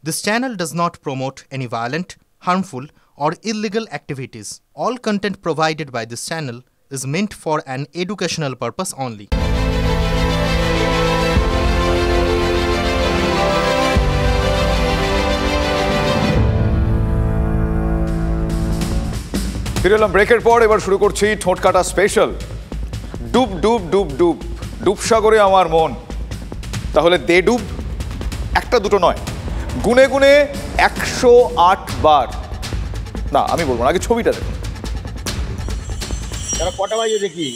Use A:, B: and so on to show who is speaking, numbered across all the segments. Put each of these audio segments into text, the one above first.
A: This channel does not promote any violent, harmful, or illegal activities. All content provided by this channel is meant for an educational purpose only.
B: ফিরে এলাম ব্রেকের পর। এবার শুরু করছি ঠোঁট কাটা স্পেশাল। ডুব ডুব ডুব ডুব ডুবসাগরে আমার মন। তাহলে দে ডুব, একটা দুটো নয়, গুনে গুনে 108 বার। না, আমি বলবো না, আগে ছবিটা দেখুন।
C: তারা কটা বাজে দেখি।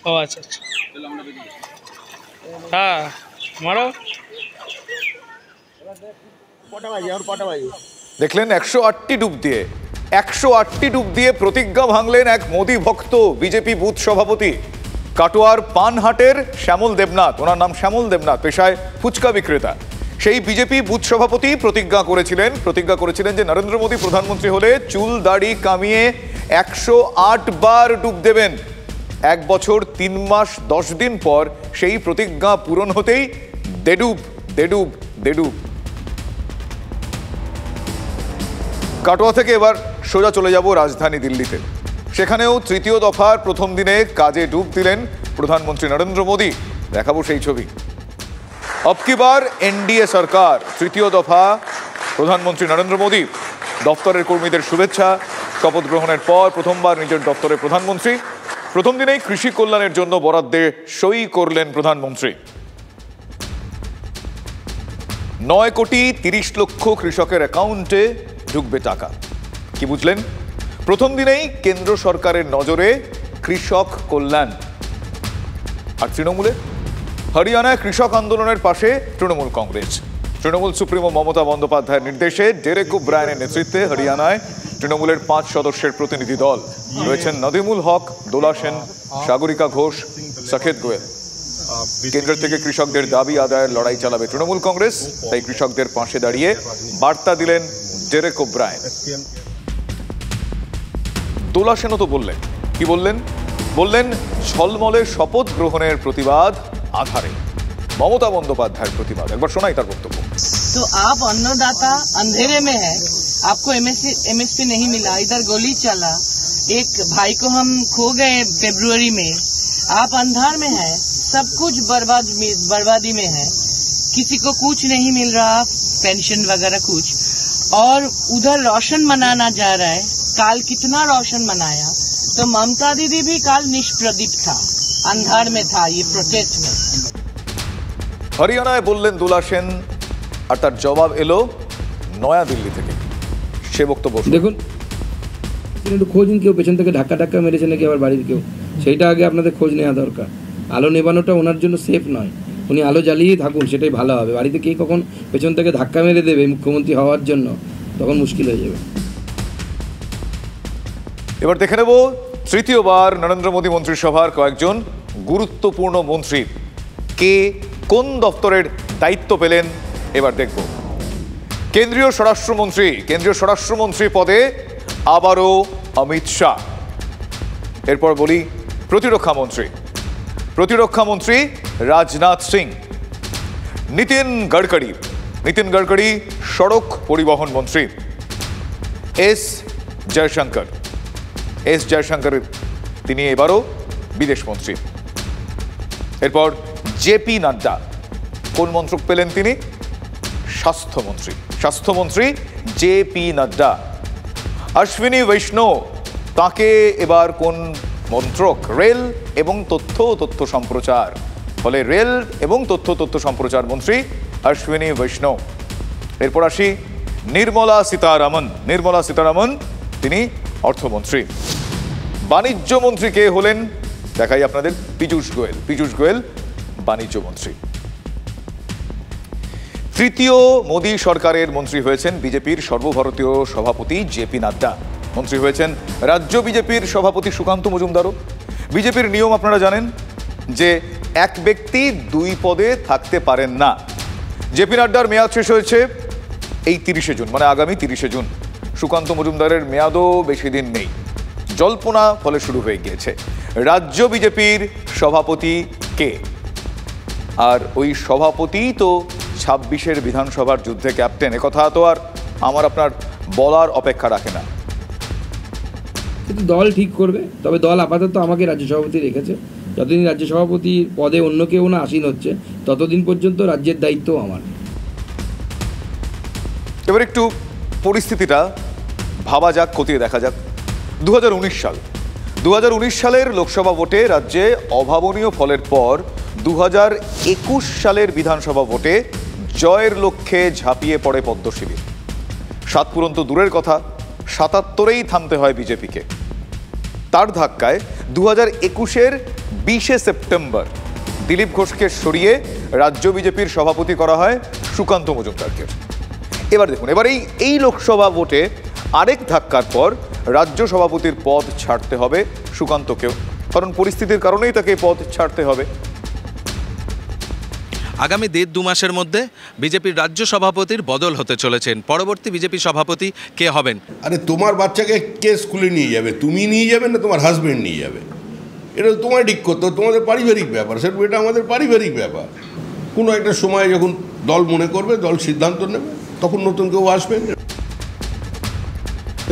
D: ও আচ্ছা আচ্ছা, হ্যাঁ মারো।
C: কটা বাজে আর কটা বাজে
B: দেখলেন 108টি ডুব দিয়ে 108টি ডুব দিয়ে প্রতিজ্ঞা ভাঙলেন এক মোদী ভক্ত বিজেপি বুথ সভাপতি কাটোয়ার পানহাটের শ্যামল দেবনাথ। ওনার নাম শ্যামল দেবনাথ, পেশায় ফুচকা বিক্রেতা। সেই বিজেপি বুথ সভাপতি প্রতিজ্ঞা করেছিলেন যে নরেন্দ্র মোদী প্রধানমন্ত্রী হলে চুল দাড়ি কামিয়ে 108 বার ডুব দেবেন। 1 বছর 3 মাস 10 দিন পর সেই প্রতিজ্ঞা পূরণ হতেই দেডুব দেডুব দেডুব। কাটোয়া থেকে এবার সোজা চলে যাব রাজধানী দিল্লিতে। সেখানেও তৃতীয় দফার প্রথম দিনে কাজে ডুব দিলেন প্রধানমন্ত্রী নরেন্দ্র মোদী। দেখাবো সেই ছবি। अब की बार एनडीए सरकार, তৃতীয় দফা প্রধানমন্ত্রী নরেন্দ্র মোদী। দপ্তরের কর্মীদের শুভেচ্ছা। শপথ গ্রহণের পর প্রথমবার নিজের দপ্তরে প্রধানমন্ত্রী। প্রথম দিনেই কৃষি কল্যাণের জন্য বরাদ্দে সই করলেন প্রধানমন্ত্রী। 9 কোটি 30 লক্ষ কৃষকের অ্যাকাউন্টে ঢুকবে টাকা। কি বুঝলেন? প্রথম দিনেই কেন্দ্র সরকারের নজরে কৃষক কল্যাণ। আর তৃণমূলে হরিয়ানায় কৃষক আন্দোলনের পাশে তৃণমূল কংগ্রেস। তৃণমূল সুপ্রিমো মমতা বন্দ্যোপাধ্যায়ের নির্দেশে ডেরেক ওব্রায়েনের নেতৃত্বে হরিয়ানায় তৃণমূলের 5 সদস্যের প্রতিনিধি দল রয়েছেন। নদিমুল হক, দোলা সেন, সাগরিকা ঘোষ, সাকেত গোয়েল। কেন্দ্র থেকে কৃষকদের দাবি আদায়ের লড়াই চালাবে তৃণমূল কংগ্রেস, তাই কৃষকদের পাশে দাঁড়িয়ে বার্তা দিলেন ডেরেক ওব্রায়েন। দোলা সেনও তো বললেন, কি বললেন? বললেন ঝলমলের শপথ গ্রহণের প্রতিবাদ আধারে মমতা বন্দ্যোপাধ্যায়ের প্রতিবাদ। একবার শোনাই তার বক্তব্য।
E: तो आप अन्नदाता अंधेरे में है, आपको एमएसपी नहीं मिला, इधर गोली चला, एक भाई को हम खो गए फरवरी में, आप अंधार में है, सब कुछ बर्बादी में है, किसी को कुछ नहीं मिल रहा, पेंशन वगैरह कुछ, और उधर रोशन मनाना जा रहा है। काल कितना रोशन मनाया, तो ममता दीदी भी काल निष्प्रदीप था, अंधार में था ये प्रोटेस्ट में।
B: হরিয়ানায় বললেন দোলা সেন, আর তার জবাব এলো নয়া দিল্লি থেকে। সে বক্তব্য
F: দেখুন, একটু খোঁজ নিন, কেউ পেছন থেকে ধাক্কা ধাক্কা মেরেছে নাকি আবার বাড়ির কেউ, সেইটা আগে আপনাদের খোঁজ নেওয়া দরকার। আলো নেবানোটা ওনার জন্য সেফ নয়, উনি আলো জ্বালিয়েই থাকুন, সেটাই ভালো হবে। বাড়িতে কে কখন পেছন থেকে ধাক্কা মেরে দেবে মুখ্যমন্ত্রী হওয়ার জন্য, তখন মুশকিল হয়ে যাবে।
B: এবার দেখে নেব তৃতীয়বার নরেন্দ্র মোদী মন্ত্রিসভার কয়েকজন গুরুত্বপূর্ণ মন্ত্রী কে কোন দপ্তরের দায়িত্ব পেলেন। এবার দেখব কেন্দ্রীয় স্বরাষ্ট্রমন্ত্রী পদে আবারও অমিত শাহ। এরপর বলি প্রতিরক্ষা মন্ত্রী রাজনাথ সিং। নীতিন গডকরি সড়ক পরিবহন মন্ত্রী। এস জয়শঙ্কর তিনি এবারও বিদেশ মন্ত্রী। এরপর জেপি নাড্ডা, কোন মন্ত্রক পেলেন তিনি? স্বাস্থ্যমন্ত্রী জেপি নাড্ডা। অশ্বিনী বৈষ্ণব, তাকে এবার কোন মন্ত্রক? রেল এবং তথ্য সম্প্রচার। ফলে রেল এবং তথ্য সম্প্রচার মন্ত্রী অশ্বিনী বৈষ্ণব। এরপর আসি নির্মলা সীতারামন, তিনি অর্থমন্ত্রী। বাণিজ্য মন্ত্রী কে হলেন? দেখাই আপনাদের, পীযূষ গোয়েল বাণিজ্য মন্ত্রী। তৃতীয় মোদী সরকারের মন্ত্রী হয়েছেন বিজেপির সর্বভারতীয় সভাপতি জেপি নাড্ডা। মন্ত্রী হয়েছেন রাজ্য বিজেপির সভাপতি সুকান্ত মজুমদারও। বিজেপির নিয়ম আপনারা জানেন যে এক ব্যক্তি দুই পদে থাকতে পারেন না। জেপি নাড্ডার মেয়াদ শেষ হয়েছে এই 30শে জুন, মানে আগামী 30শে জুন। সুকান্ত মজুমদারের মেয়াদও বেশি দিন নেই। জল্পনা ফলে শুরু হয়ে গিয়েছে রাজ্য বিজেপির সভাপতি কে, আর ওই সভাপতি তো 26-এর বিধানসভার যুদ্ধে ক্যাপ্টেন। একথা তো আর আমার আপনার বলার অপেক্ষা রাখে না।
F: কিন্তু দল ঠিক করবে। তবে দল আপাতত আমাকে রাজ্য সভাপতি রেখেছে। যতদিন রাজ্য সভাপতি পদে অন্য কেউ না আসীন হচ্ছে, ততদিন পর্যন্ত রাজ্যের দায়িত্ব আমার।
B: এবার একটু পরিস্থিতিটা ভাবা যাক, খতিয়ে দেখা যাক। 2019 সালের লোকসভা ভোটে রাজ্যে অভাবনীয় ফলের পর 2021 সালের বিধানসভা ভোটে জয়ের লক্ষ্যে ঝাঁপিয়ে পড়ে পদ্ম শিবির। 7 পূরণ তো দূরের কথা, 77-এই থামতে হয় বিজেপিকে। তার ধাক্কায় 2021-এর 20শে সেপ্টেম্বর দিলীপ ঘোষকে সরিয়ে রাজ্য বিজেপির সভাপতি করা হয় সুকান্ত মজুমদারকে। এবার দেখুন, এবার এই লোকসভা ভোটে আরেক ধাক্কার পর রাজ্য সভাপতির পদ ছাড়তে হবে সুকান্তকেও, কারণ পরিস্থিতির কারণেই তাকে পদ ছাড়তে হবে।
G: আগামী 1.5-2 মাসের মধ্যে বিজেপির রাজ্য সভাপতির বদল হতে চলেছেন। পরবর্তী বিজেপি সভাপতি কে হবেন?
H: আরে তোমার বাচ্চাকে কে স্কুলে নিয়ে যাবে? তুমি নিয়ে যাবে না তোমার হাজবেন্ড নিয়ে যাবে? এটা তোমার ঠিক করতে, তোমাদের পারিবারিক ব্যাপার, সেটা এটা আমাদের পারিবারিক ব্যাপার। কোনো একটা সময় যখন দল মনে করবে, দল সিদ্ধান্ত নেবে, তখন নতুন কেউ আসবে।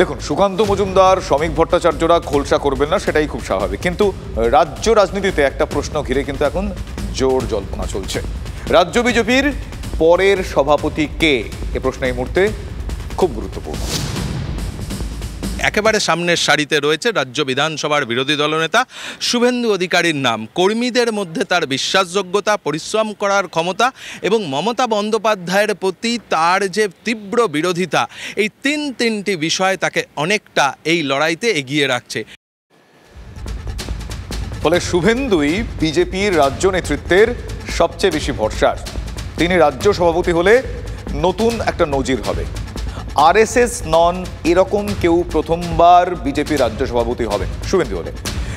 B: দেখুন, সুকান্ত মজুমদার, শ্রমিক ভট্টাচার্যরা খোলসা করবেন না, সেটাই খুব স্বাভাবিক। কিন্তু রাজ্য রাজনীতিতে একটা প্রশ্ন ঘিরে কিন্তু এখন জোর জল্পনা চলছে। রাজ্য বিজেপির পরের সভাপতি কে, এ প্রশ্ন এই মুহূর্তে খুব গুরুত্বপূর্ণ।
G: একেবারে সামনের সারিতে রয়েছে রাজ্য বিধানসভার বিরোধী দলনেতা শুভেন্দু অধিকারীর নাম। কর্মীদের মধ্যে তার বিশ্বাসযোগ্যতা, পরিশ্রম করার ক্ষমতা এবং মমতা বন্দ্যোপাধ্যায়ের প্রতি তার যে তীব্র বিরোধিতা, এই তিনটি বিষয় তাকে অনেকটা এই লড়াইতে এগিয়ে রাখছে।
B: ফলে শুভেন্দুই বিজেপির রাজ্য নেতৃত্বের সবচেয়ে বেশি ভরসার। তিনি রাজ্য সভাপতি হলে নতুন একটা নজির হবে। আরএসএস নন এরকম কেউ প্রথমবার বিজেপি রাজ্য সভাপতি হবে শুভেন্দু হলে।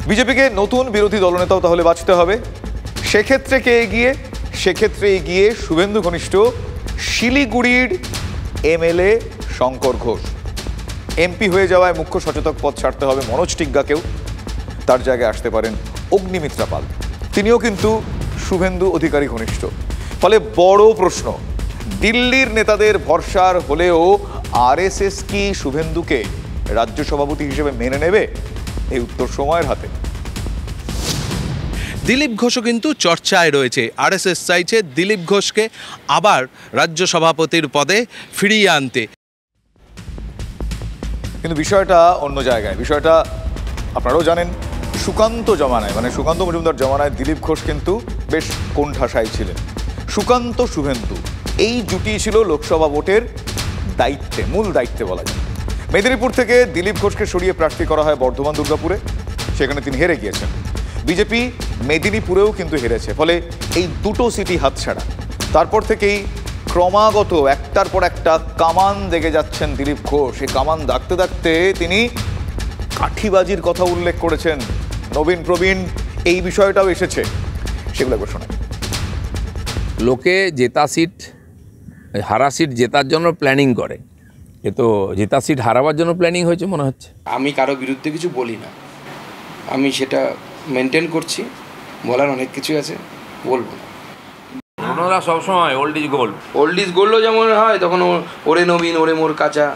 B: বিজেপিকে নতুন বিরোধী দলনেতাও তাহলে বাঁচতে হবে। সেক্ষেত্রে কে এগিয়ে? সেক্ষেত্রে এগিয়ে শুভেন্দু ঘনিষ্ঠ শিলিগুড়ির এমএলএ শঙ্কর ঘোষ। এমপি হয়ে যাওয়ায় মুখ্য সচেতক পদ ছাড়তে হবে মনোজ টিগ্গাকেও। তার জায়গায় আসতে পারেন অগ্নিমিত্রা পাল, তিনিও কিন্তু শুভেন্দু অধিকারী ঘনিষ্ঠ। ফলে বড় প্রশ্ন, দিল্লির নেতাদের ভরসার হলেও আরএসএস কি শুভেন্দুকে রাজ্য সভাপতি হিসেবে মেনে নেবে? এই উত্তর সময়ের হাতে।
G: দিলীপ ঘোষও কিন্তু চর্চায় রয়েছে। আরএসএস চাইছে দিলীপ ঘোষকে আবার রাজ্য সভাপতির পদে ফিরিয়ে আনতে।
B: কিন্তু বিষয়টা অন্য জায়গায়। বিষয়টা আপনারাও জানেন, সুকান্ত জমানায়, মানে সুকান্ত মজুমদার জমানায় দিলীপ ঘোষ কিন্তু বেশ কোণঠাসাই ছিলেন। সুকান্ত শুভেন্দু এই জুটি ছিল লোকসভা ভোটের দায়িত্বে, মূল দায়িত্বে বলা যায়। মেদিনীপুর থেকে দিলীপ ঘোষকে সরিয়ে প্রার্থী করা হয় বর্ধমান দুর্গাপুরে, সেখানে তিনি হেরে গিয়েছেন। বিজেপি মেদিনীপুরেও কিন্তু হেরেছে, ফলে এই দুটো সিটি হাতছাড়া। তারপর থেকেই ক্রমাগত একটার পর একটা কামান দেখে যাচ্ছেন দিলীপ ঘোষ। এই কামান দাগতে দাগতে তিনি কাঠিবাজির কথা উল্লেখ করেছেন। নবীন প্রবীণ এই বিষয়টাও এসেছে, সেগুলো একবার শোনায়।
I: লোকে জেতা সিট, হারা সিট জেতার জন্য প্ল্যানিং করে, এ তো জেতা সিট হারাবার জন্য প্ল্যানিং হয়েছে মনে হচ্ছে।
F: আমি কারো বিরুদ্ধে কিছু বলি না, আমি সেটা মেনটেন করছি। বলার অনেক কিছু আছে, বলবো না।
I: ওনারা সবসময় old is gold.
F: Old is গোল্ডও যেমন হয়, তখন ওরে নবীন ওরে মোর কাঁচা,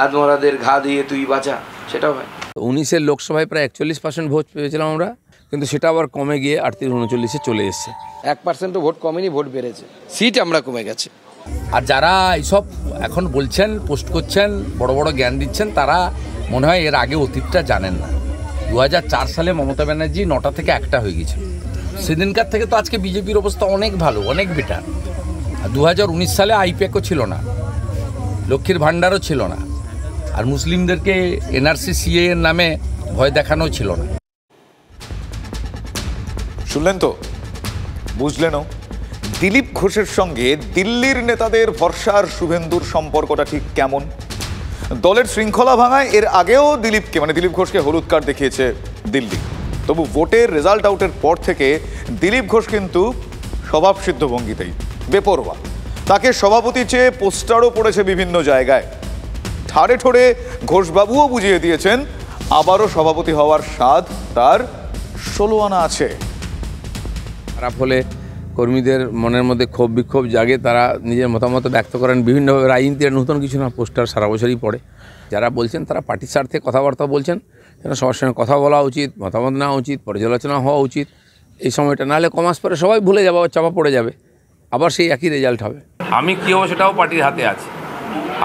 F: আদমরাদের ঘা দিয়ে তুই বাঁচা, সেটাও হয়।
I: 19-এর লোকসভায় প্রায় 41% ভোট পেয়েছিলাম আমরা, কিন্তু সেটা আবার কমে গিয়ে 38-39-এ চলে এসছে।
F: 1% ভোট কমেনি, ভোট বেড়েছে, সিট আমরা কমে গেছে।
I: আর যারা এইসব এখন বলছেন, পোস্ট করছেন, বড় বড় জ্ঞান দিচ্ছেন, তারা মনে হয় এর আগে অতীতটা জানেন না। 2004 সালে মমতা ব্যানার্জি 9টা থেকে 1টা হয়ে গেছে। সেদিনকার থেকে তো আজকে বিজেপির অবস্থা অনেক ভালো, অনেক বেটার। আর 2019 সালে আইপ্যাকও ছিল না, লক্ষ্মীর ভাণ্ডারও ছিল না, আর মুসলিমদেরকে এনআরসি সিএ এর নামে ভয় দেখানো ছিল না।
B: শুনলেন তো, বুঝলেনও দিলীপ ঘোষের সঙ্গে দিল্লির নেতাদের ভরসার শুভেন্দুর সম্পর্কটা ঠিক কেমন। দলের শৃঙ্খলা ভাঙায় এর আগেও দিলীপকে, মানে দিলীপ ঘোষকে হলুদ কার্ড দেখিয়েছে দিল্লি। তবু ভোটের রেজাল্ট আউটের পর থেকে দিলীপ ঘোষ কিন্তু স্বভাবসিদ্ধ ভঙ্গিতেই বেপরোয়া। তাকে সভাপতি চেয়ে পোস্টারও পড়েছে বিভিন্ন জায়গায়। ঠাড়ে ঠোড়ে ঘোষবাবুও বুঝিয়ে দিয়েছেন আবারও সভাপতি হওয়ার স্বাদ তার 16 আনা আছে।
I: খারাপ হলে কর্মীদের মনের মধ্যে ক্ষোভ বিক্ষোভ জাগে, তারা নিজের মতামত ব্যক্ত করেন বিভিন্নভাবে। রাজনীতির নতুন কিছু না, পোস্টার সারা বছরই পড়ে। যারা বলছেন তারা পার্টির স্বার্থে কথাবার্তা বলছেন, সবার সঙ্গে কথা বলা উচিত, মতামত নেওয়া উচিত, পর্যালোচনা হওয়া উচিত এই সময়টা। নাহলে কমাস পরে সবাই ভুলে যাবে, চাপা পড়ে যাবে, আবার সেই একই রেজাল্ট হবে। আমি কী হবো সেটাও পার্টির হাতে আছে,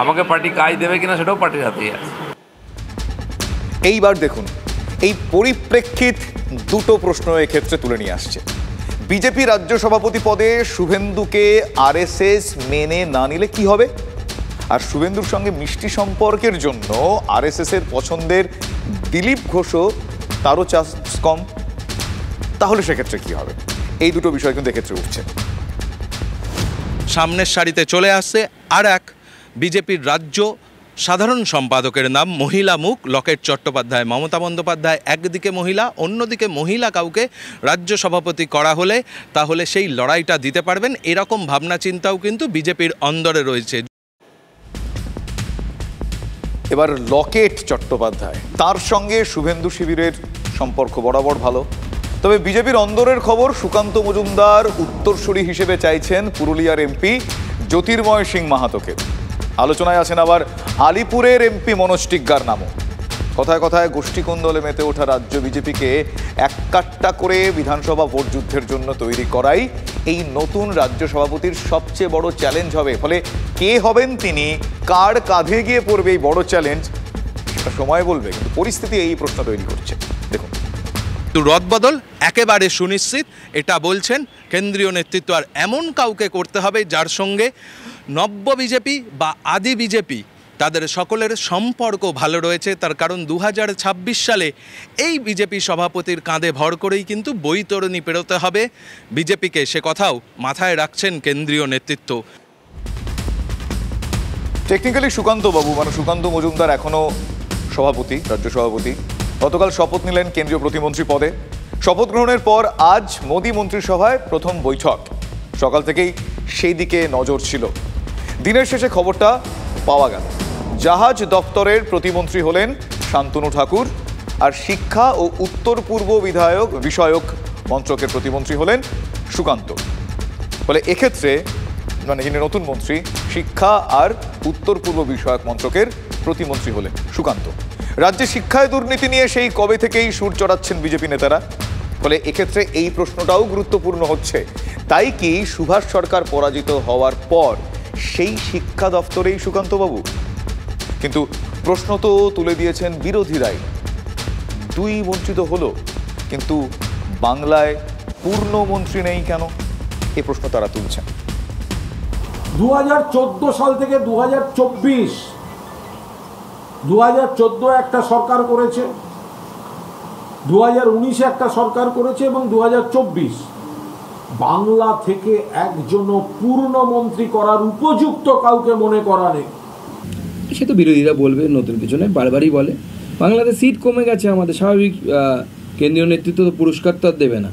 I: আমাকে পার্টি কাজ দেবে কিনা সেটাও পার্টির হাতেই আছে।
B: এইবার দেখুন, এই পরিপ্রেক্ষিত দুটো প্রশ্ন এক্ষেত্রে তুলে নিয়ে আসছে। বিজেপি রাজ্য সভাপতি পদে শুভেন্দুকে আরএসএস মেনে না নিলে কি হবে? আর শুভেন্দুর সঙ্গে মিষ্টি সম্পর্কের জন্য আরএসএস এর পছন্দের দিলীপ ঘোষও তারও চান্স কম, তাহলে সেক্ষেত্রে কি হবে? এই দুটো বিষয় কিন্তু এক্ষেত্রে উঠছে।
G: সামনের সারিতে চলে আসছে আর এক বিজেপির রাজ্য সাধারণ সম্পাদকের নাম, মহিলা মুখ, লকেট চট্টোপাধ্যায়। মমতা বন্দ্যোপাধ্যায় একদিকে মহিলা, অন্যদিকে মহিলা কাউকে রাজ্য সভাপতি করা হলে তাহলে সেই লড়াইটা দিতে পারবেন, এরকম ভাবনা চিন্তাও কিন্তু বিজেপির অন্দরে রয়েছে।
B: এবার লকেট চট্টোপাধ্যায়, তার সঙ্গে শুভেন্দু শিবিরের সম্পর্ক বরাবর ভালো। তবে বিজেপির অন্দরের খবর, সুকান্ত মজুমদার উত্তরসূরি হিসেবে চাইছেন পুরুলিয়ার এমপি জ্যোতির্ময় সিং মাহাতোকে। আলোচনায় আছেন আবার আলিপুরের এমপি মনোজ টিগ্গার নামও। কথায় কথায় গোষ্ঠীকন্দলে মেতে ওঠা রাজ্য বিজেপিকে এক কাট্টা করে বিধানসভা ভোট যুদ্ধের জন্য তৈরি করাই এই নতুন রাজ্য সভাপতির সবচেয়ে বড় চ্যালেঞ্জ হবে। ফলে কে হবেন তিনি, কার কাঁধে গিয়ে পড়বে এই বড় চ্যালেঞ্জ, সেটা সময় বলবে। কিন্তু পরিস্থিতি এই প্রশ্ন তৈরি করছে। দেখুন,
G: রদবদল একেবারে সুনিশ্চিত, এটা বলছেন কেন্দ্রীয় নেতৃত্ব। আর এমন কাউকে করতে হবে যার সঙ্গে নব্য বিজেপি বা আদি বিজেপি তাদের সকলের সম্পর্ক ভালো রয়েছে। তার কারণ 2026 সালে এই বিজেপি সভাপতির কাঁধে ভর করেই কিন্তু বৈতরণী পেরোতে হবে বিজেপিকে, সে কথাও মাথায় রাখছেন কেন্দ্রীয় নেতৃত্ব।
B: টেকনিক্যালি সুকান্ত বাবু মানে সুকান্ত মজুমদার এখনো সভাপতি, রাজ্য সভাপতি। গতকাল শপথ নিলেন কেন্দ্রীয় প্রতিমন্ত্রী পদে। শপথ গ্রহণের পর আজ মোদী মন্ত্রিসভায় প্রথম বৈঠক। সকাল থেকেই সেই দিকে নজর ছিল। দিনের শেষে খবরটা পাওয়া গেল, জাহাজ দপ্তরের প্রতিমন্ত্রী হলেন শান্তনু ঠাকুর, আর শিক্ষা ও উত্তর পূর্ব বিষয়ক মন্ত্রকের প্রতিমন্ত্রী হলেন সুকান্ত। ফলে এক্ষেত্রে মানে যিনি নতুন মন্ত্রী, শিক্ষা আর উত্তর পূর্ব বিষয়ক মন্ত্রকের প্রতিমন্ত্রী হলেন সুকান্ত। রাজ্যে শিক্ষায় দুর্নীতি নিয়ে সেই কবে থেকেই সুর চড়াচ্ছেন বিজেপি নেতারা। ফলে এক্ষেত্রে এই প্রশ্নটাও গুরুত্বপূর্ণ হচ্ছে, তাই কি সুভাষ সরকার পরাজিত হওয়ার পর সেই শিক্ষা দপ্তরেই সুকান্তবাবু? কিন্তু প্রশ্ন তো তুলে দিয়েছেন বিরোধীরাই। 2 মন্ত্রী তো হলো, কিন্তু বাংলায় পূর্ণ মন্ত্রী নেই কেন? এ প্রশ্ন তারা তুলছেন।
J: 2014 সাল থেকে 2024, 2014 একটা সরকার করেছে, 2019 একটা সরকার করেছে এবং 2024 বাংলা থেকে একজনও পূর্ণ মন্ত্রী করার উপযুক্ত কাউকে মনে করা নেই।
F: সে তো বিরোধীরা বলবে, নতুন কিছু নয়, বারবারই বলে। বাংলাদেশ সিট কমে গেছে, আমাদের স্বাভাবিক। কেন্দ্রীয় নেতৃত্ব তো পুরস্কার তো আর দেবে না,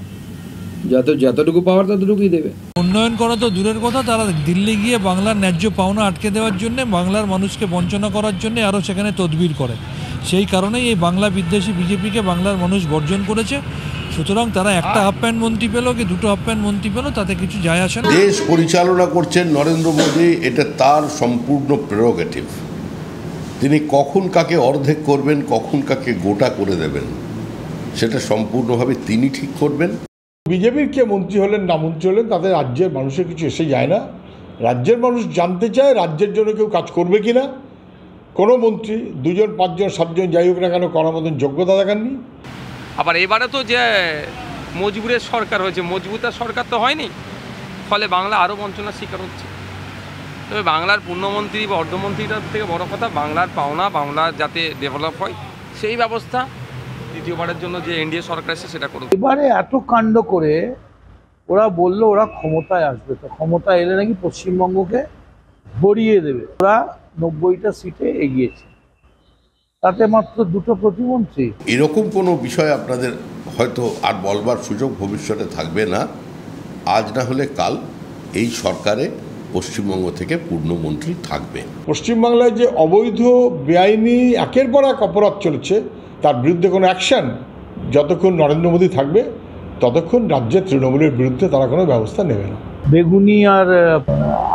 F: যতটুকু পাওয়ার ততটুকুই দেবে।
K: উন্নয়ন করা তো দূরের কথা, তারা দিল্লি গিয়ে বাংলার ন্যায্য পাওনা আটকে দেওয়ার জন্য, বাংলার মানুষকে বঞ্চনা করার জন্য আরও সেখানে তদবির করে। সেই কারণেই এই বাংলা বিদ্বেষী বিজেপিকে বাংলার মানুষ বর্জন করেছে। সুতরাং তারা একটা হাফ প্যান্ট মন্ত্রী পেল কি দুটো হাফ প্যান্ট মন্ত্রী পেল, তাতে কিছু যায় আসে না।
H: দেশ পরিচালনা করছেন নরেন্দ্র মোদী, এটা তার সম্পূর্ণ প্রেরোগেটিভ। তিনি কখন কাকে অর্ধেক করবেন, কখন কাকে গোটা করে দেবেন, সেটা সম্পূর্ণভাবে তিনি ঠিক করবেন।
J: বিজেপির কে মন্ত্রী হলেন না মন্ত্রী হলেন তাতে রাজ্যের মানুষের কিছু এসে যায় না। রাজ্যের মানুষ জানতে চায় রাজ্যের জন্য কেউ কাজ করবে কি না। কোনো মন্ত্রী 2 জন 5 জন 7 জন যাই হোক না কেন করার মতন যোগ্যতা দেখাননি।
L: আবার এবারে তো যে মজবুরের সরকার হয়েছে, মজবুতের সরকার তো হয়নি, ফলে বাংলা আরও বঞ্চনার শিকার হচ্ছে। তবে বাংলার পূর্ণমন্ত্রী বা অর্ধমন্ত্রীটার থেকে বড় কথা বাংলার পাওনা, বাংলা যাতে ডেভেলপ হয় সেই ব্যবস্থা দ্বিতীয়বারের জন্য যে এনডিএ সরকার এসে সেটা করুক।
J: এবারে এত কাণ্ড করে ওরা বলল ওরা ক্ষমতায় আসবে, তো ক্ষমতা এলে নাকি পশ্চিমবঙ্গকে ভরিয়ে দেবে। ওরা 90টা সিটে এগিয়েছে, তাতে মাত্র 2টো প্রতিমন্ত্রী।
H: এরকম কোনো বিষয় আপনাদের হয়তো আর বলবার সুযোগ ভবিষ্যতে থাকবে না। আজ না হলে কাল এই সরকারে পশ্চিমবঙ্গ থেকে পূর্ণমন্ত্রী থাকবে।
J: পশ্চিমবাংলায় যে অবৈধ বেআইনি একের পর এক অপরাধ চলছে তার বিরুদ্ধে কোনো অ্যাকশন যতক্ষণ নরেন্দ্র মোদী থাকবে ততক্ষণ রাজ্যের তৃণমূলের বিরুদ্ধে তারা কোনো ব্যবস্থা নেবে না।
M: বেগুনি আর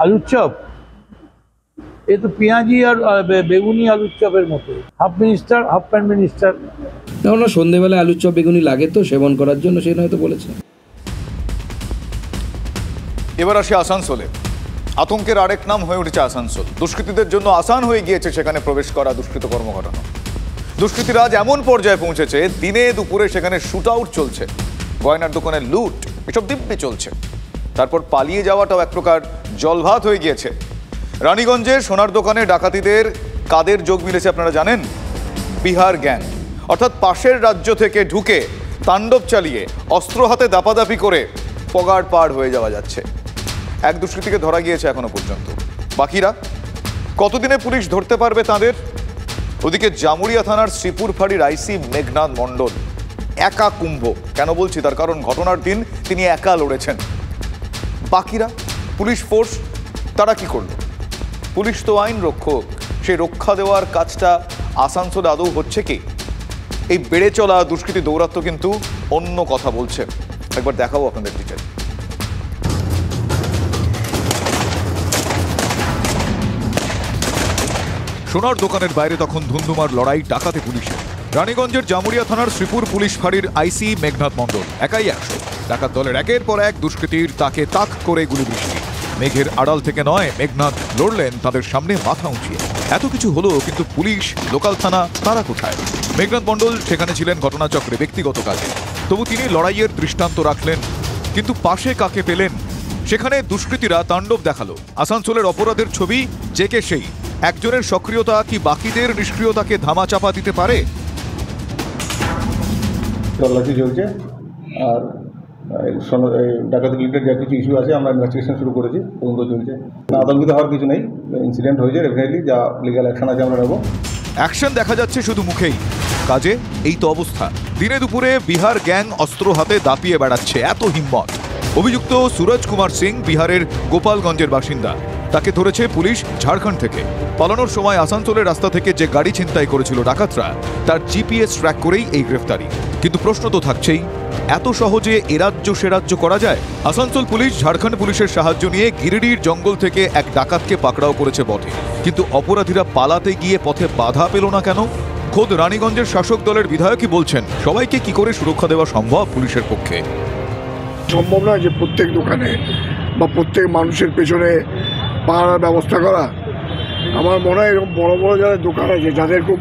M: আলুর চপ, এ তো পেঁয়াজি আর বেগুনি আলুর চপের মতো, half minister half prime minister.
F: না সন্ধ্যেবেলায় আলুর চপ বেগুনি লাগে তো সেবন করার জন্য, সেই হয়তো বলেছে।
B: এবার আসে আসানসোলে। আতঙ্কের আরেক নাম হয়ে উঠেছে আসানসোল। দুষ্কৃতীদের জন্য আসান হয়ে গিয়েছে সেখানে প্রবেশ করা, দুষ্কৃত কর্ম ঘটানো। দুষ্কৃতীরা আজ এমন পর্যায়ে পৌঁছেছে দিনে দুপুরে সেখানে শুট আউট চলছে, গয়নার দোকানে লুট, এসব দিব্যি চলছে। তারপর পালিয়ে যাওয়াটাও এক প্রকার জলভাত হয়ে গিয়েছে। রানীগঞ্জে সোনার দোকানে ডাকাতিদের কাদের যোগ মিলেছে আপনারা জানেন? বিহার গ্যাং, অর্থাৎ পাশের রাজ্য থেকে ঢুকে তাণ্ডব চালিয়ে অস্ত্র হাতে দাপাদাপি করে পগার পার হয়ে যাওয়া যাচ্ছে। এক দুষ্কৃতীকে ধরা গিয়েছে এখনো পর্যন্ত, বাকিরা কতদিনে পুলিশ ধরতে পারবে তাদের? ওদিকে জামুরিয়া থানার শ্রীপুর ফাঁড়ির আইসি মেঘনাথ মণ্ডল একা কুম্ভ। কেন বলছি? তার কারণ ঘটনার দিন তিনি একা লড়েছেন। বাকিরা পুলিশ ফোর্স তারা কি করল? পুলিশ তো আইন রক্ষক, সেই রক্ষা দেওয়ার কাজটা আসানসোলে আদৌ হচ্ছে কি? এই বেড়ে চলা দুষ্কৃতী দৌরাত্ম্য কিন্তু অন্য কথা বলছে। একবার দেখাবো আপনাদের ডিটেল। সোনার দোকানের বাইরে তখন ধুন্ধুমার লড়াই ডাকাতে পুলিশের। রানীগঞ্জের জামুরিয়া থানার শ্রীপুর পুলিশ ফাঁড়ির আইসি মেঘনাথ মণ্ডল একাই 100। ডাকাত দলের একের পর এক দুষ্কৃতীর তাকে তাক করে গুলি বৃষ্টি। মেঘের আড়াল থেকে নয়, মেঘনাথ লড়লেন তাদের সামনে মাথা উঁচিয়ে। এত কিছু হলো, কিন্তু পুলিশ, লোকাল থানা তারা কোথায়? মেঘনাথ মণ্ডল সেখানে ছিলেন ঘটনাচক্রে ব্যক্তিগত কাজে, তবু তিনি লড়াইয়ের দৃষ্টান্ত রাখলেন। কিন্তু পাশে কাকে পেলেন? সেখানে দুষ্কৃতীরা তাণ্ডব দেখালো। আসানসোলের অপরাধের ছবি যে কে সেই। একজনের সক্রিয়তা কি বাকিদের নিষ্ক্রিয়তাকে ধামাচাপা দিতে পারে?
N: তল্লাশি চলছে, আর ডাকাতি রিলেটেড যা কিছু ইস্যু আছে আমরা ইনভেস্টিগেশন শুরু করেছি, তদন্ত চলছে। আতঙ্কিত হওয়ার কিছু নেই, ইনসিডেন্ট হয়েছে, ডেফিনেটলি যা লিগ্যাল অ্যাকশন আছে আমরা নেব।
B: অ্যাকশন দেখা যাচ্ছে শুধু মুখেই, কাজে এই তো অবস্থা। দিনে দুপুরে বিহার গ্যাং অস্ত্র হাতে দাপিয়ে বেড়াচ্ছে, এত হিম্মত। অভিযুক্ত সুরজ কুমার সিং বিহারের গোপালগঞ্জের বাসিন্দা। তাকে ধরেছে পুলিশ ঝাড়খণ্ড থেকে। পালানোর সময় আসানসোলের রাস্তা থেকে যে গাড়ি ছিনতাই করেছিল ডাকাতরা, তার জিপিএস ট্র্যাক করেই এই গ্রেফতারি। কিন্তু প্রশ্ন তো থাকছেই, এত সহজে এ রাজ্য সে রাজ্য করা যায়? আসানসোল পুলিশ ঝাড়খণ্ড পুলিশের সাহায্য নিয়ে গিরিডির জঙ্গল থেকে এক ডাকাতকে পাকড়াও করেছে বটে, কিন্তু অপরাধীরা পালাতে গিয়ে পথে বাধা পেল না কেন? খোদ রানীগঞ্জের শাসক দলের বিধায়কই বলছেন, সবাইকে কি করে সুরক্ষা দেওয়া সম্ভব পুলিশের পক্ষে?
O: সম্ভব নয় যে প্রত্যেক দোকানে বা প্রত্যেক মানুষের পেছনে পাহারার ব্যবস্থা করা। আমার মনে হয় এরকম বড় বড় যারা দোকান আছে, যাদের খুব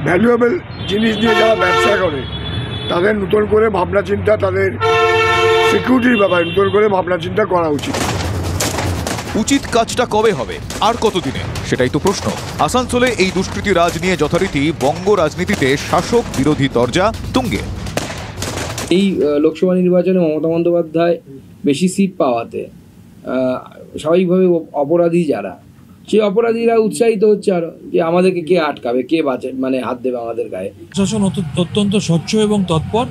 O: ভ্যালুয়েবল জিনিস নিয়ে যারা ব্যবসা করে, তাদের নতুন করে ভাবনা চিন্তা, তাদের সিকিউরিটির ব্যাপারে নতুন করে ভাবনা চিন্তা করা উচিত।
B: উচিত কাজটা কবে হবে, আর কতদিনে, সেটাই তো প্রশ্ন। আসানসোলে এই দুষ্কৃতী রাজ নিয়ে যথারীতি বঙ্গ রাজনীতিতে শাসক বিরোধী তরজা তুঙ্গে।
F: এই লোকসভা নির্বাচনে মমতা বন্দ্যোপাধ্যায় বেশি সিট পাওয়াতে স্বাভাবিকভাবে অপরাধী যারা, সেই অপরাধীরা উৎসাহিত হচ্ছে আরো, যে আমাদেরকে কে আটকাবে, কে বাঁচে, মানে হাত দেবে আমাদের গায়ে।
K: প্রশাসন অত্যন্ত স্বচ্ছ এবং তৎপর,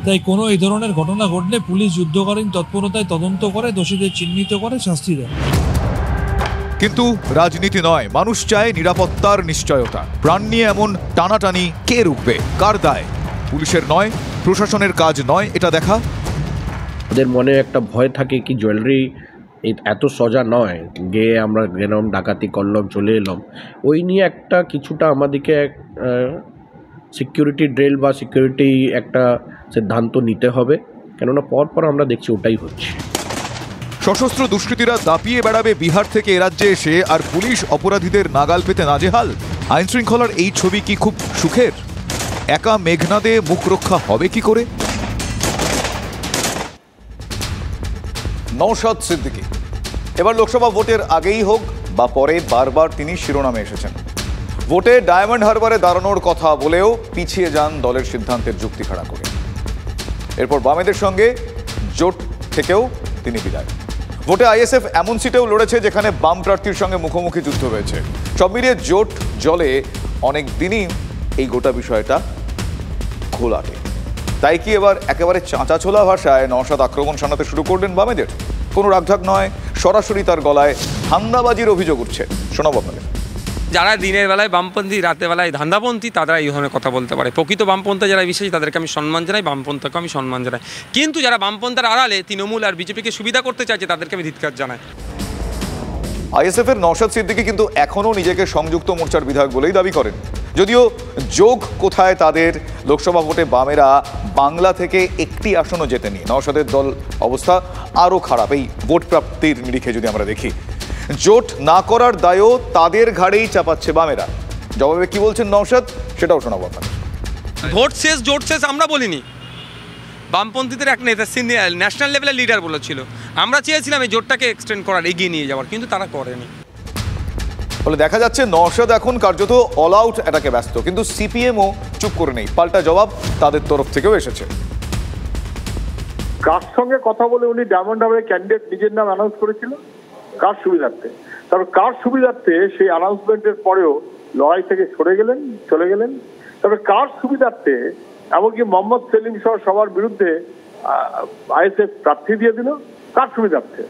K: তাই কোনো এই ধরনের ঘটনা ঘটলে পুলিশ যুদ্ধকালীন তৎপরতায় তদন্ত করে, দোষীদের চিহ্নিত করে শাস্তি দেয়।
B: কিন্তু রাজনীতি নয়, মানুষ চায় নিরাপত্তার নিশ্চয়তা। প্রাণ নিয়ে এমন টানাটানি কে রুখবে, কার দায়? পুলিশের নয়, প্রশাসনের কাজ নয় এটা দেখা?
P: ওদের মনে একটা ভয় থাকে কি জুয়েলারি এত সোজা নয়, গিয়ে আমরা গেলাম ডাকাতি করলাম চলে এলাম, ওই নিয়ে একটা কিছুটা আমাদেরকে সিকিউরিটি ড্রিল বা সিকিউরিটি একটা সিদ্ধান্ত নিতে হবে, কেননা পরপর আমরা দেখছি ওটাই হচ্ছে।
B: সশস্ত্র দুষ্কৃতীরা দাপিয়ে বেড়াবে বিহার থেকে এ রাজ্যে এসে, আর পুলিশ অপরাধীদের নাগাল পেতে নাজেহাল। আইন শৃঙ্খলার এই ছবি কি খুব সুখের? একা মেঘনাদে মুখ রক্ষা হবে কি করে? নওশাদ সিদ্দিকী এবার লোকসভা ভোটের আগেই হোক বা পরে বারবার তিনি শিরোনামে এসেছেন। ভোটে ডায়মন্ড হারবারে দাঁড়ানোর কথা বলেও পিছিয়ে যান দলের সিদ্ধান্তের যুক্তি খাড়া করে। এরপর বামেদের সঙ্গে জোট থেকেও তিনি বিদায়। ভোটে আইএসএফ এমন সিটেও লড়েছে যেখানে বাম প্রার্থীর সঙ্গে মুখোমুখি যুদ্ধ হয়েছে। সব মিলিয়ে জোট জলে অনেক দিনই এই গোটা বিষয়টা ঘোলাটে। তাই কি এবার একেবারে চাঁচাছোলা ভাষায় নওশাদ আক্রমণ শানাতে শুরু করলেন বামেদের? কোনো রাগঢাক নয়, সরাসরি তার গলায় ধান্দাবাজির অভিযোগ উঠছে। শোনাবো আপনাদের।
L: যারা দিনের বেলায় বামপন্থী, রাতের বেলায় ধান্দাপন্থী, তারা এই ধরনের কথা বলতে পারে। প্রকৃত বামপন্থা যারা বিশ্বাসী তাদেরকে আমি সম্মান জানাই, বামপন্থাকে আমি সম্মান জানাই। কিন্তু যারা বামপন্থার আড়ালে তৃণমূল আর বিজেপিকে সুবিধা করতে চাইছে তাদেরকে আমি ধিক্কার জানাই।
B: আইএসএফ এর নওশাদ সিদ্দিকী কিন্তু এখনও নিজেকে সংযুক্ত মোর্চার বিধায়ক বলেই দাবি করেন, যদিও যোগ কোথায় তাদের। লোকসভা ভোটে বামেরা বাংলা থেকে একটি আসনও জেতেনি। নওশাদের দল অবস্থা আরও খারাপ এই ভোট প্রাপ্তির নিরিখে যদি আমরা দেখি। জোট না করার দায়ও তাদের ঘাড়েই চাপাচ্ছে বামেরা। জবাবে কি বলছেন নওশাদ, সেটাও শোনাবো আপনাদের।
L: ভোট শেষ, জোট শেষ আমরা বলিনি। বামপন্থীদের এক নেতা ন্যাশনাল লেভেলের লিডার বলেছিল। আমরা চেয়েছিলাম এই জোটটাকে এক্সটেন্ড করার, এগিয়ে নিয়ে যাওয়ার, কিন্তু তারা করেনি।
B: ফলে দেখা যাচ্ছে নওশাদ এখন কার্যত অল আউট অ্যাটাকে ব্যস্ত, কিন্তু সিপিএমও চুপ করে নেই। পাল্টা জবাব তাদের তরফ থেকেও এসেছে।
Q: কার সঙ্গে কথা বলে উনি ডায়মন্ড হারবারে ক্যান্ডিডেট নিজের নাম অ্যানাউন্স করেছিল? কার সুবিধার্থে? তারপর কার সুবিধার্থে সেই অ্যানাউন্সমেন্টের পরেও লড়াই থেকে চলে গেলেন? তবে কার সুবিধার্থে এমনকি মোহাম্মদ সেলিম সহ সবার বিরুদ্ধে আইএসএফ প্রার্থী দিয়ে দিল? কার সুবিধার্থে?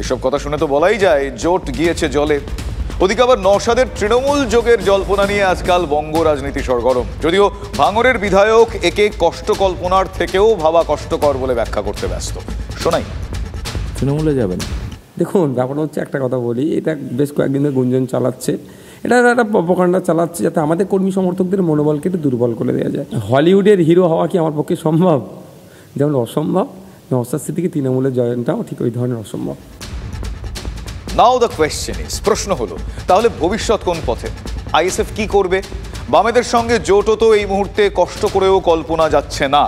B: এসব কথা শুনে তো বলাই যায় জোট গিয়েছে জলে। ওদিকে আবার নওশাদের তৃণমূল যোগের জল্পনা নিয়ে আজকাল বঙ্গ রাজনীতি সরগরম। যদিও ভাঙড়ের বিধায়ক একে কষ্ট কল্পনার থেকেও ভাবা কষ্টকর বলে ব্যাখ্যা করতে ব্যস্ত। শোনাই।
R: তৃণমূলে যাবেন? দেখুন, ব্যাপারটা হচ্ছে, একটা কথা বলি, এটা বেশ কয়েকদিন ধরে গুঞ্জন চালাচ্ছে, এটা একটা প্রপাগান্ডা চালাচ্ছে যাতে আমাদের কর্মী সমর্থকদের মনোবলকে একটু দুর্বল করে দেওয়া যায়। হলিউডের হিরো হওয়া কি আমার পক্ষে সম্ভব? যেমন অসম্ভব, নওশাদ সিদ্দিকী তৃণমূলের জয়েনটাও ঠিক ওই ধরনের অসম্ভব।
B: নাও দ্য কোয়েশ্চেন ইজ, প্রশ্ন হলো তাহলে ভবিষ্যৎ কোন পথে? আইএসএফ কি করবে? বামেদের সঙ্গে জোটও তো এই মুহূর্তে কষ্ট করেও কল্পনা যাচ্ছে না।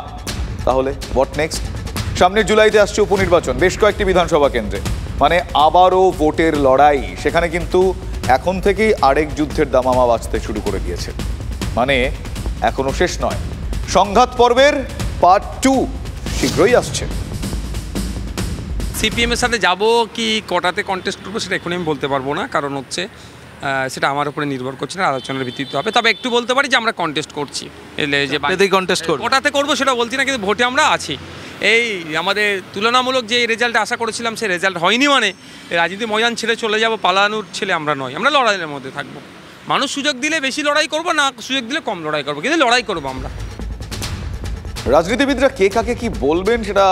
B: তাহলে হোয়াট নেক্সট? সামনের জুলাইতে আসছে উপনির্বাচন বেশ কয়েকটি বিধানসভা কেন্দ্রে, মানে আবারও ভোটের লড়াই। সেখানে কিন্তু এখন থেকেই আরেক যুদ্ধের দামামা বাজতে শুরু করে দিয়েছে। মানে এখনো শেষ নয়, সংঘাত পর্বের পার্ট 2 শীঘ্রই আসছে।
L: সিপিএমের সাথে যাব কি কটাতে কন্টেস্ট করবো সেটা এখনই আমি বলতে পারবো না, কারণ হচ্ছে সেটা আমার উপরে নির্ভর করছে না, আলোচনার ভিত্তিতে হবে। তবে একটু বলতে পারি যে আমরা কন্টেস্ট করছি, এলে যে
G: কন্টেস্ট করব,
L: কটাতে করবো সেটা বলছি না, কিন্তু ভোটে আমরা আছি। এই আমাদের তুলনামূলক যে রেজাল্ট আশা করেছিলাম সে রেজাল্ট হয়নি, মানে রাজনীতি ময়দান ছেড়ে চলে যাব, পালানোর ছেলে আমরা নয়, আমরা লড়াইয়ের মধ্যে থাকবো। মানুষ সুযোগ দিলে বেশি লড়াই করবো, না সুযোগ দিলে কম লড়াই করবো, কিন্তু লড়াই করবো আমরা।
B: রাজনীতিবিদরা কে কাকে কি বলবেন সেটা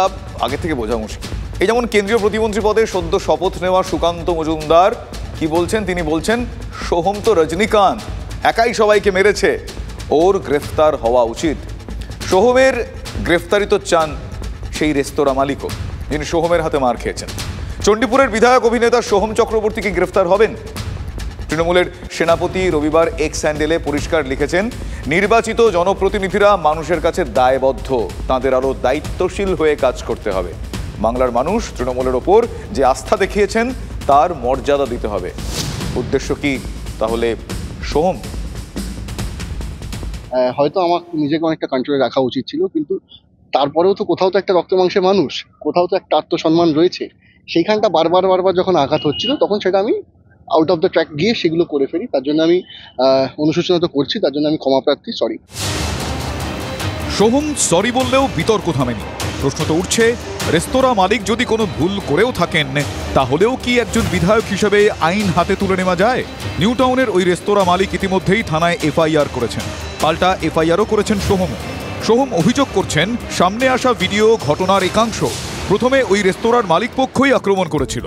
B: আগে থেকে বোঝা মুশকিল। এই যেমন কেন্দ্রীয় প্রতিমন্ত্রী পদে সদ্য শপথ নেওয়া সুকান্ত মজুমদার কি বলছেন? তিনি বলছেন, সোহম তো রজনীকান্ত, একাই সবাইকে মেরেছে, ওর গ্রেফতার হওয়া উচিত। সোহমের গ্রেফতারি তো চান সেই রেস্তোরাঁ মালিকও, যিনি সোহমের হাতে মার খেয়েছেন। চণ্ডীপুরের বিধায়ক অভিনেতা সোহম চক্রবর্তী কি গ্রেফতার হবেন? তৃণমূলের সেনাপতি রবিবার এক্স হ্যান্ডেলে পরিষ্কার লিখেছেন, নির্বাচিত জনপ্রতিনিধিরা মানুষের কাছে দায়বদ্ধ, তাঁদের আরও দায়িত্বশীল হয়ে কাজ করতে হবে। বাংলার মানুষ তৃণমূলের ওপর যে আস্থা দেখিয়েছেন তার মর্যাদা দিতে হবে। উদ্দেশ্য কি তাহলে সোহম?
S: হয়তো আমার নিজেকে অনেকটা কন্ট্রোলে রাখা উচিত ছিল, কিন্তু তারপরেও তো কোথাও তো একটা রক্ত মাংসের মানুষ, কোথাও তো একটা আত্মসম্মান রয়েছে। সেইখানটা বারবার যখন আঘাত হচ্ছিল তখন সেটা আমি আউট অফ দ্য ট্র্যাক গিয়ে সেগুলো করে ফেলি। তার জন্য আমি অনুশোচনা তো করছি, তার জন্য আমি ক্ষমা প্রার্থী, সরি।
T: সোহম সরি বললেও বিতর্ক থামেনি। প্রশ্ন তো উঠছে, রেস্তোরাঁ মালিক যদি কোনো ভুল করেও থাকেন তাহলেও কি একজন বিধায়ক হিসেবে আইন হাতে তুলে নেওয়া যায়? নিউ টাউনের ওই রেস্তোরাঁ মালিক ইতিমধ্যেই থানায় এফআইআর করেছেন, পাল্টা এফআইআরও করেছেন সোহম। সোহম অভিযোগ করছেন, সামনে আসা ভিডিও ঘটনার একাংশ। প্রথমে ওই রেস্তোরাঁর মালিক পক্ষই আক্রমণ করেছিল,